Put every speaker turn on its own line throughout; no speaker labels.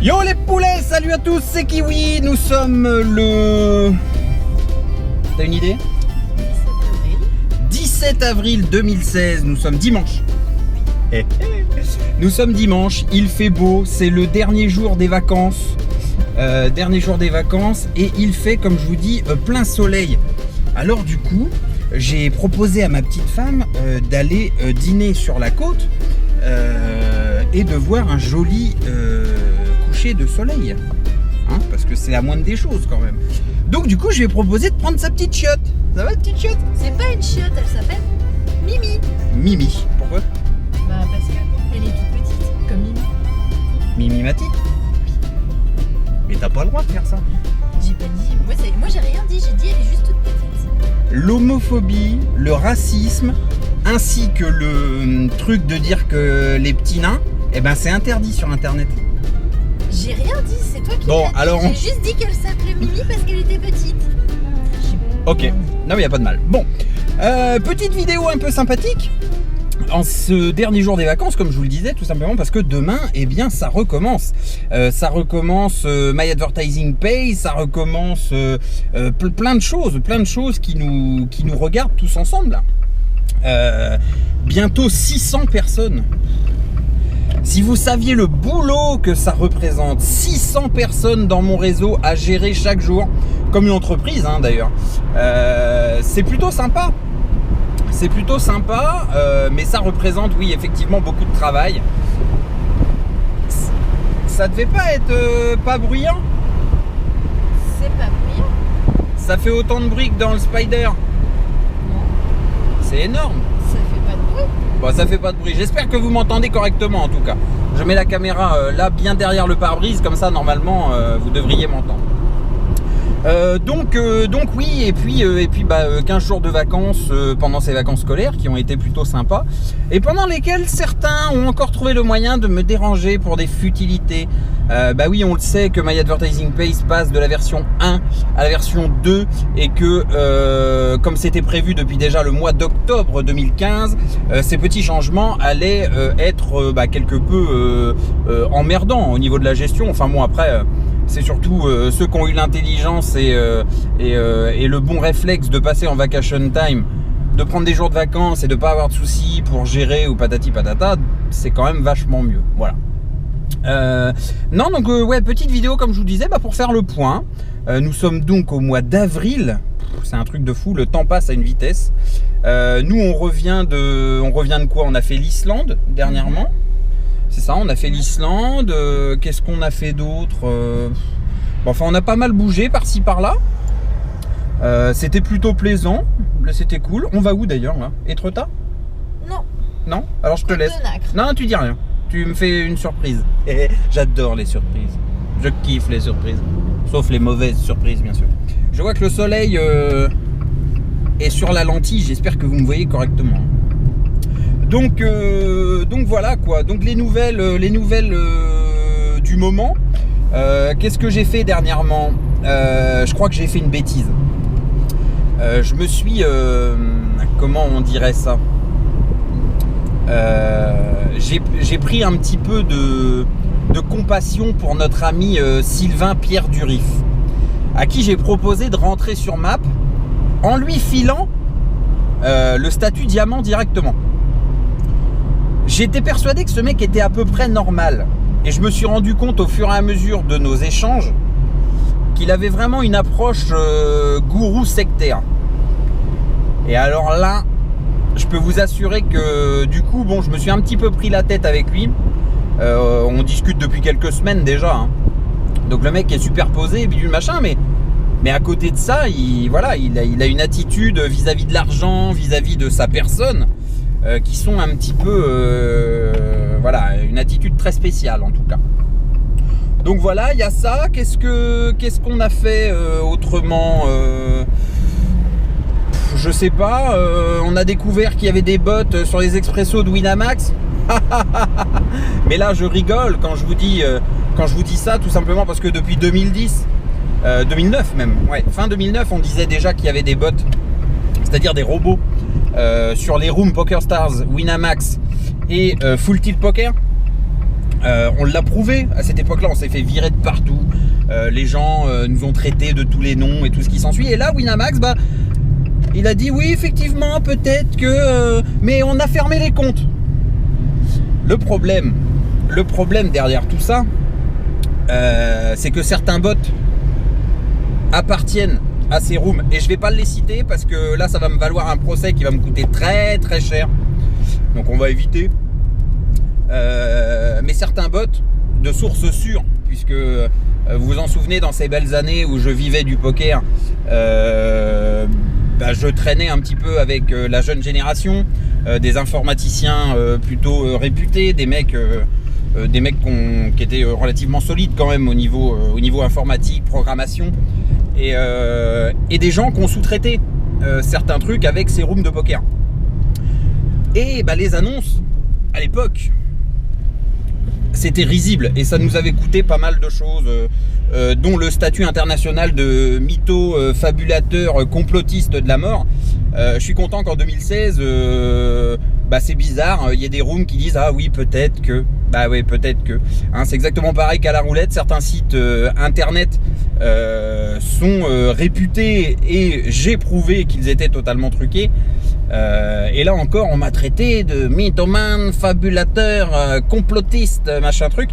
Yo les poulets, salut à tous, c'est Kiwi, nous sommes le... T'as une idée? 17 avril 2016, nous sommes dimanche. Nous sommes dimanche, il fait beau, c'est le dernier jour des vacances. Et il fait, comme je vous dis, plein soleil. Alors du coup, j'ai proposé à ma petite femme d'aller dîner sur la côte et de voir un joli coucher de soleil, hein, parce que c'est la moindre des choses quand même. Donc du coup, je lui ai proposé de prendre sa petite chiotte. Ça va, petite chiotte?
C'est pas une chiotte, elle s'appelle Mimi.
Mimi, pourquoi?
Bah parce que elle est toute petite, comme Mimi.
Mimimatique. Mais t'as pas le droit de faire ça.
J'ai pas dit, moi j'ai rien dit, j'ai dit elle est juste toute petite.
L'homophobie, le racisme, ainsi que le truc de dire que les petits nains, eh ben c'est interdit sur internet.
J'ai rien dit, c'est toi qui
Bon,
l'as dit.
alors
J'ai juste dit qu'elle s'appelait Mimi parce qu'elle était petite.
Ok, non mais y a pas de mal. Bon, petite vidéo un peu sympathique en ce dernier jour des vacances, comme je vous le disais, tout simplement parce que demain, eh bien, ça recommence. Ça recommence My Advertising Pays, ça recommence plein de choses qui nous regardent tous ensemble là. Bientôt 600 personnes. Si vous saviez le boulot que ça représente, 600 personnes dans mon réseau à gérer chaque jour, comme une entreprise hein, d'ailleurs, c'est plutôt sympa. C'est plutôt sympa, mais ça représente, oui, effectivement, beaucoup de travail. Ça devait pas être pas bruyant?
C'est pas bruyant.
Ça fait autant de bruit que dans le Spider?
Non.
C'est énorme.
Ça fait pas de bruit.
Bon, ça fait pas de bruit. J'espère que vous m'entendez correctement en tout cas. Je mets la caméra là, bien derrière le pare-brise, comme ça, normalement, vous devriez m'entendre. Donc oui, et puis 15 jours de vacances pendant ces vacances scolaires qui ont été plutôt sympas et pendant lesquelles certains ont encore trouvé le moyen de me déranger pour des futilités. Bah oui, on le sait que My Advertising Pays passe de la version 1 à la version 2 et que comme c'était prévu depuis déjà le mois d'octobre 2015, ces petits changements allaient être quelque peu emmerdants au niveau de la gestion. Enfin bon, après c'est surtout ceux qui ont eu l'intelligence et le bon réflexe de passer en vacation time, de prendre des jours de vacances et de pas avoir de soucis pour gérer ou patati patata, c'est quand même vachement mieux. Voilà. Non, donc ouais, petite vidéo comme je vous disais, pour faire le point. Nous sommes donc au mois d'avril. C'est un truc de fou, le temps passe à une vitesse. Nous on revient de quoi? On a fait l'Islande dernièrement. C'est ça, on a fait l'Islande. Qu'est-ce qu'on a fait d'autre? Enfin, on a pas mal bougé par-ci par-là. C'était plutôt plaisant. C'était cool. On va où d'ailleurs là? Étretat?
Non.
Non? Alors je te laisse. Non, tu dis rien. Tu me fais une surprise. J'adore les surprises. Je kiffe les surprises. Sauf les mauvaises surprises, bien sûr. Je vois que le soleil est sur la lentille. J'espère que vous me voyez correctement. Donc voilà quoi. Donc les nouvelles du moment. Qu'est-ce que j'ai fait dernièrement? Je crois que j'ai fait une bêtise. Je me suis comment on dirait ça? J'ai pris un petit peu de compassion pour notre ami Sylvain Pierre Durif, à qui j'ai proposé de rentrer sur Map en lui filant le statut diamant directement. J'étais persuadé que ce mec était à peu près normal. Et je me suis rendu compte au fur et à mesure de nos échanges qu'il avait vraiment une approche gourou sectaire. Et alors là, je peux vous assurer que du coup, bon, je me suis un petit peu pris la tête avec lui. On discute depuis quelques semaines déjà. Hein. Donc le mec est super posé, bidule machin, mais à côté de ça, il a une attitude vis-à-vis de l'argent, vis-à-vis de sa personne. Qui sont un petit peu une attitude très spéciale en tout cas. Donc voilà, il y a ça. Qu'est-ce qu'on a fait autrement? Je sais pas. On a découvert qu'il y avait des bots sur les expressos de Winamax. Mais là je rigole quand je vous dis ça, tout simplement parce que depuis 2010 2009 même, ouais, fin 2009, on disait déjà qu'il y avait des bots, c'est-à-dire des robots sur les rooms PokerStars, Winamax et Full Tilt Poker. On l'a prouvé, à cette époque-là, on s'est fait virer de partout. Les gens nous ont traités de tous les noms et tout ce qui s'ensuit. Et là, Winamax, bah, il a dit oui, effectivement, peut-être que... mais on a fermé les comptes. Le problème derrière tout ça, c'est que certains bots appartiennent à ces rooms. Et je vais pas les citer parce que là, ça va me valoir un procès qui va me coûter très très cher. Donc on va éviter. Mais certains bots de sources sûres, puisque vous vous en souvenez, dans ces belles années où je vivais du poker, bah, je traînais un petit peu avec la jeune génération, des informaticiens plutôt réputés, des mecs qui étaient relativement solides quand même au niveau informatique, programmation, et des gens qui ont sous-traité certains trucs avec ces rooms de poker. Et bah, les annonces à l'époque, c'était risible et ça nous avait coûté pas mal de choses, dont le statut international de mytho, fabulateur, complotiste de la mort. Je suis content qu'en 2016, bah c'est bizarre, il y a des rooms qui disent ah oui peut-être que, bah ouais peut-être que. Hein, c'est exactement pareil qu'à la roulette, certains sites internet sont réputés et j'ai prouvé qu'ils étaient totalement truqués. Et là encore on m'a traité de mythomane, fabulateur, complotiste, machin truc.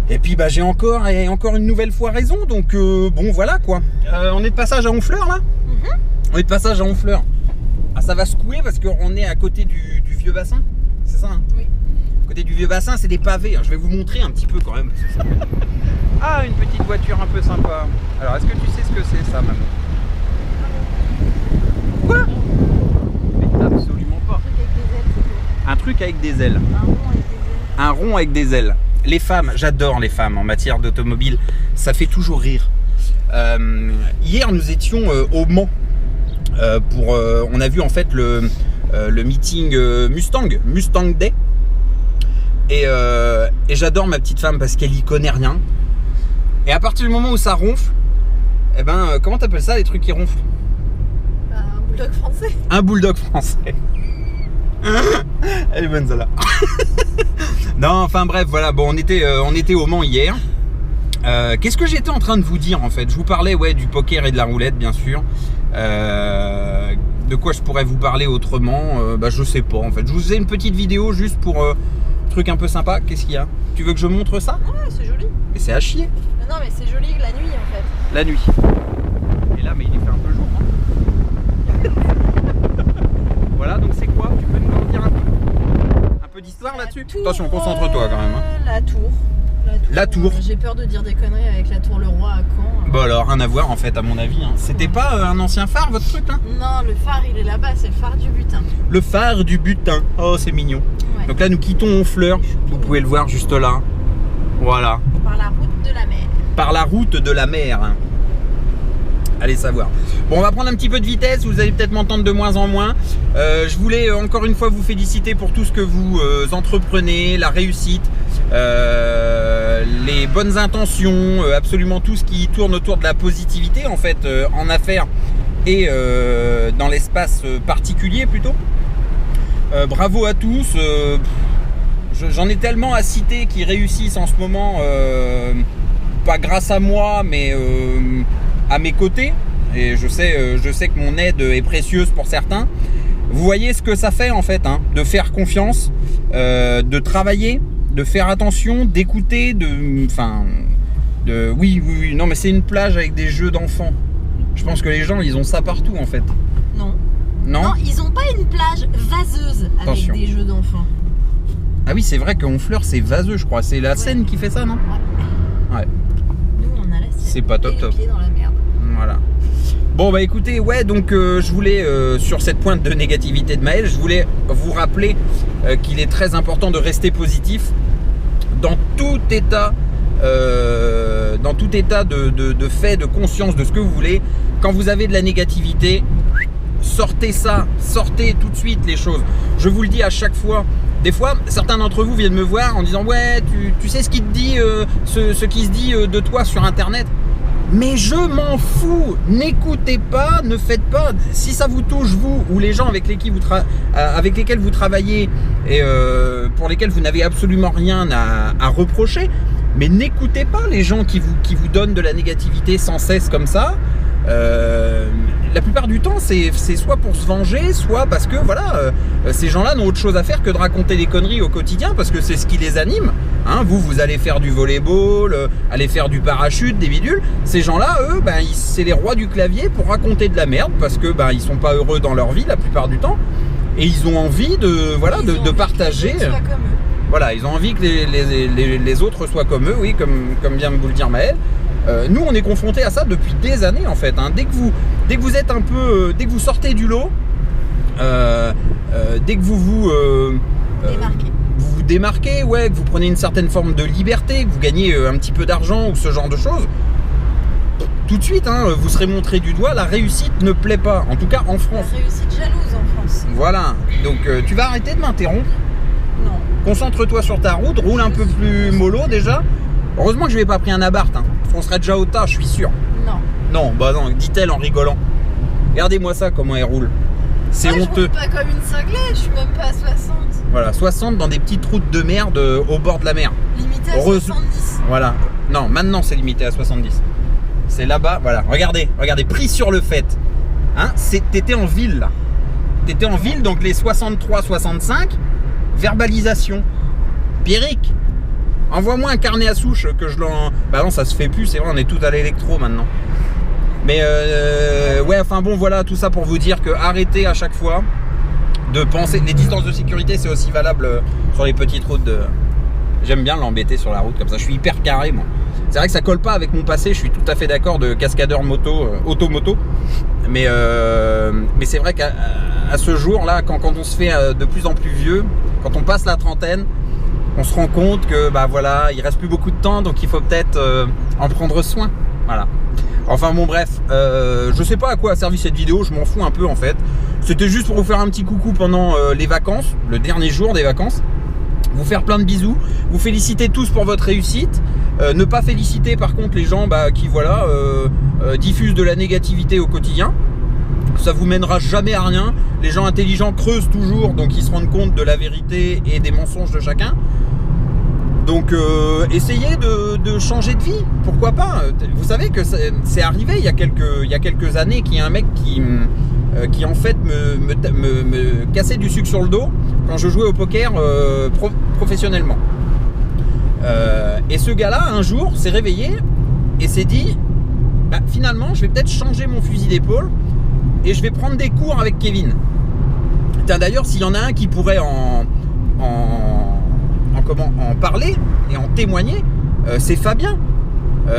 Et puis bah j'ai encore une nouvelle fois raison, donc bon voilà quoi. On est de passage à Honfleur là. On est de passage à Honfleur. Ah, ça va secouer parce qu'on est à côté du vieux bassin, c'est ça hein?
Oui.
À côté du vieux bassin, c'est des pavés. Je vais vous montrer un petit peu quand même. Ah, une petite voiture un peu sympa. Alors, est-ce que tu sais ce que c'est ça, maman? Quoi? Mais absolument pas. Un truc avec des ailes. Un rond avec des ailes. Les femmes, j'adore les femmes en matière d'automobile. Ça fait toujours rire. Hier, nous étions au Mans. On a vu en fait le meeting Mustang Day et j'adore ma petite femme parce qu'elle y connaît rien et à partir du moment où ça ronfle, eh ben comment t'appelles ça les trucs qui ronflent?
Un bulldog français.
Un bulldog français. Elle est bonne celle-là. Non enfin bref voilà, bon on était au Mans hier. Qu'est-ce que j'étais en train de vous dire en fait? Je vous parlais ouais du poker et de la roulette bien sûr. De quoi je pourrais vous parler autrement? Bah je sais pas en fait. Je vous faisais une petite vidéo juste pour truc un peu sympa. Qu'est-ce qu'il y a? Tu veux que je montre ça?
Ouais c'est joli.
Et c'est à chier.
Non mais c'est joli la nuit en fait.
La nuit. Et là mais il est fait un peu jour. Hein. Voilà donc c'est quoi? Tu peux nous en dire un peu d'histoire là-dessus? Attention concentre-toi quand même. Hein.
La tour. La tour. J'ai peur de dire des conneries avec la tour Le Roi à Caen.
Bon alors rien à voir en fait à mon avis. Hein. C'était pas un ancien phare votre truc là?
Non le phare il est là-bas, c'est le phare du butin.
Le phare du butin. Oh c'est mignon. Ouais. Donc là nous quittons Honfleur. Vous pouvez le voir juste là. Voilà.
Par la route de la mer.
Par la route de la mer. Allez savoir. Bon on va prendre un petit peu de vitesse, vous allez peut-être m'entendre de moins en moins. Je voulais encore une fois vous féliciter pour tout ce que vous entreprenez, la réussite, les bonnes intentions, absolument tout ce qui tourne autour de la positivité en fait en affaires et dans l'espace particulier plutôt. Bravo à tous. J'en ai tellement à citer qui réussissent en ce moment, pas grâce à moi mais à mes côtés, et je sais que mon aide est précieuse pour certains. Vous voyez ce que ça fait en fait, hein, de faire confiance, de travailler, de faire attention, d'écouter, oui, non mais c'est une plage avec des jeux d'enfants. Je pense que les gens ils ont ça partout en fait.
Non.
Non,
ils ont pas une plage vaseuse avec
Attention.
Des jeux d'enfants.
Ah oui c'est vrai que Honfleur c'est vaseux je crois, c'est la Seine qui fait ça non? Ouais.
Nous on a la Seine.
C'est pas top
et
top.
Les pieds dans la merde.
Voilà. Bon bah écoutez, ouais donc je voulais sur cette pointe de négativité de Maël, je voulais vous rappeler qu'il est très important de rester positif dans tout état de fait, de conscience, de ce que vous voulez. Quand vous avez de la négativité, sortez ça, sortez tout de suite les choses. Je vous le dis à chaque fois. Des fois, certains d'entre vous viennent me voir en disant ouais, tu sais ce qui te dit, ce qui se dit de toi sur internet. Mais je m'en fous, n'écoutez pas, ne faites pas, si ça vous touche vous ou les gens avec lesquels vous travaillez et pour lesquels vous n'avez absolument rien à reprocher, mais n'écoutez pas les gens qui vous donnent de la négativité sans cesse comme ça. La plupart du temps c'est soit pour se venger, soit parce que voilà, ces gens-là n'ont autre chose à faire que de raconter des conneries au quotidien parce que c'est ce qui les anime, hein. Vous allez faire du volleyball, aller faire du parachute, des bidules. Ces gens-là, eux, c'est les rois du clavier pour raconter de la merde parce que ils sont pas heureux dans leur vie la plupart du temps et ils ont envie de partager. Voilà, ils ont envie que les autres soient comme eux, oui, comme vient de vous le dire Maël. Nous on est confrontés à ça depuis des années en fait, hein. Dès que vous êtes un peu, dès que vous sortez du lot, dès que vous démarquez, ouais, que vous prenez une certaine forme de liberté, que vous gagnez un petit peu d'argent ou ce genre de choses, tout de suite hein, vous serez montré du doigt. La réussite ne plaît pas, en tout cas en France.
La réussite jalouse en France.
Voilà, donc tu vas arrêter de m'interrompre.
Non.
Concentre-toi sur ta route, roule un peu plus mollo déjà. Heureusement que je n'avais pas pris un abarth, hein. On serait déjà au tas, je suis sûr.
Non.
Non, bah non, dit-elle en rigolant. Regardez-moi ça, comment elle roule. C'est honteux.
Je roule pas comme une cinglée, je suis même pas à 60.
Voilà, 60 dans des petites routes de merde au bord de la mer.
Limité à 70.
Voilà. Non, maintenant c'est limité à 70. C'est là-bas, voilà. Regardez, pris sur le fait. Hein, t'étais en ville là. T'étais en ville, donc les 63, 65, verbalisation. Pierrick, envoie-moi un carnet à souche que je l'en... Bah non, ça se fait plus, c'est vrai, on est tout à l'électro maintenant. Mais ouais, enfin bon, voilà, tout ça pour vous dire que arrêtez à chaque fois de penser... Les distances de sécurité, c'est aussi valable sur les petites routes de... J'aime bien l'embêter sur la route comme ça, je suis hyper carré moi. C'est vrai que ça colle pas avec mon passé, je suis tout à fait d'accord de cascadeur moto, automoto. Mais c'est vrai qu'à ce jour là, quand on se fait de plus en plus vieux, quand on passe la trentaine, on se rend compte que bah voilà, il reste plus beaucoup de temps, donc il faut peut-être en prendre soin. Voilà. Enfin bon bref, je sais pas à quoi a servi cette vidéo, je m'en fous un peu en fait. C'était juste pour vous faire un petit coucou pendant les vacances, le dernier jour des vacances. Vous faire plein de bisous, vous féliciter tous pour votre réussite. Ne pas féliciter par contre les gens qui voilà diffusent de la négativité au quotidien. Ça vous mènera jamais à rien. Les gens intelligents creusent toujours, donc ils se rendent compte de la vérité et des mensonges de chacun. Donc essayez de changer de vie, pourquoi pas. Vous savez que c'est arrivé il y a quelques années qu'il y a un mec qui en fait me cassait du sucre sur le dos quand je jouais au poker professionnellement. Et ce gars-là, un jour, s'est réveillé et s'est dit finalement, je vais peut-être changer mon fusil d'épaule et je vais prendre des cours avec Kevin. D'ailleurs, s'il y en a un qui pourrait en parler et en témoigner, c'est Fabien.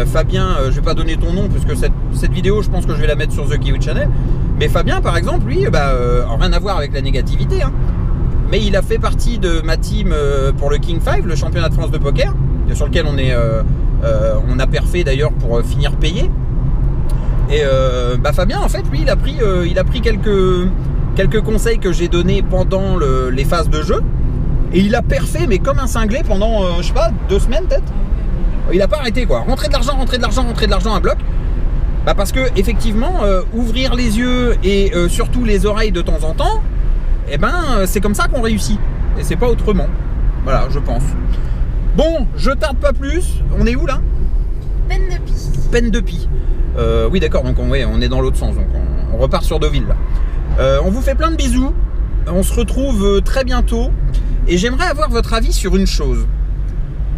Fabien, je vais pas donner ton nom parce que cette vidéo, je pense que je vais la mettre sur The Kiwi Channel. Mais Fabien, par exemple, lui, rien à voir avec la négativité, hein. Mais il a fait partie de ma team pour le King 5, le championnat de France de poker, sur lequel on a perfé d'ailleurs pour finir payé. Et Fabien, en fait, lui, il a pris quelques conseils que j'ai donnés pendant les phases de jeu. Et il a perfé, mais comme un cinglé pendant, je sais pas, 2 semaines peut-être. Il a pas arrêté quoi. Rentrer de l'argent à bloc. Parce que effectivement, ouvrir les yeux et surtout les oreilles de temps en temps, c'est comme ça qu'on réussit. Et c'est pas autrement. Voilà, je pense. Bon, je tarde pas plus. On est où là? Peine de Pie. Oui d'accord, donc on est dans l'autre sens. Donc on repart sur Deauville là. On vous fait plein de bisous. On se retrouve très bientôt. Et j'aimerais avoir votre avis sur une chose.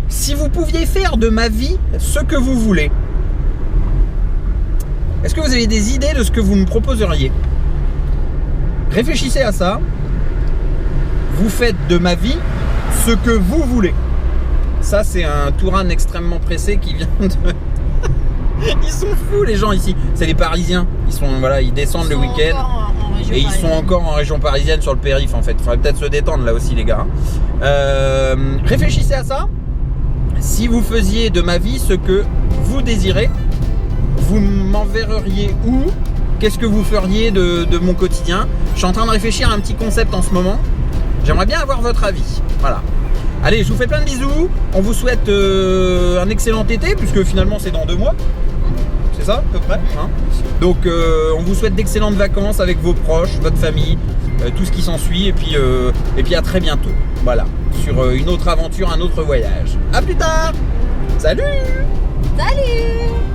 Si vous pouviez faire de ma vie ce que vous voulez, est-ce que vous avez des idées de ce que vous me proposeriez? Réfléchissez à ça. Vous faites de ma vie ce que vous voulez. Ça, c'est un Touran extrêmement pressé qui vient de... Ils sont fous les gens ici. C'est les Parisiens. Ils descendent le week-end. Et ils sont encore en région parisienne sur le périph' en fait. Il faudrait peut-être se détendre là aussi les gars. Réfléchissez à ça. Si vous faisiez de ma vie ce que vous désirez, vous m'enverriez où? Qu'est-ce que vous feriez de mon quotidien? Je suis en train de réfléchir à un petit concept en ce moment. J'aimerais bien avoir votre avis. Voilà. Allez, je vous fais plein de bisous. On vous souhaite un excellent été, puisque finalement c'est dans 2 mois. c'est ça à peu près hein. Donc on vous souhaite d'excellentes vacances avec vos proches, votre famille, tout ce qui s'ensuit et puis à très bientôt. Voilà, sur une autre aventure, un autre voyage. À plus tard. Salut.
Salut.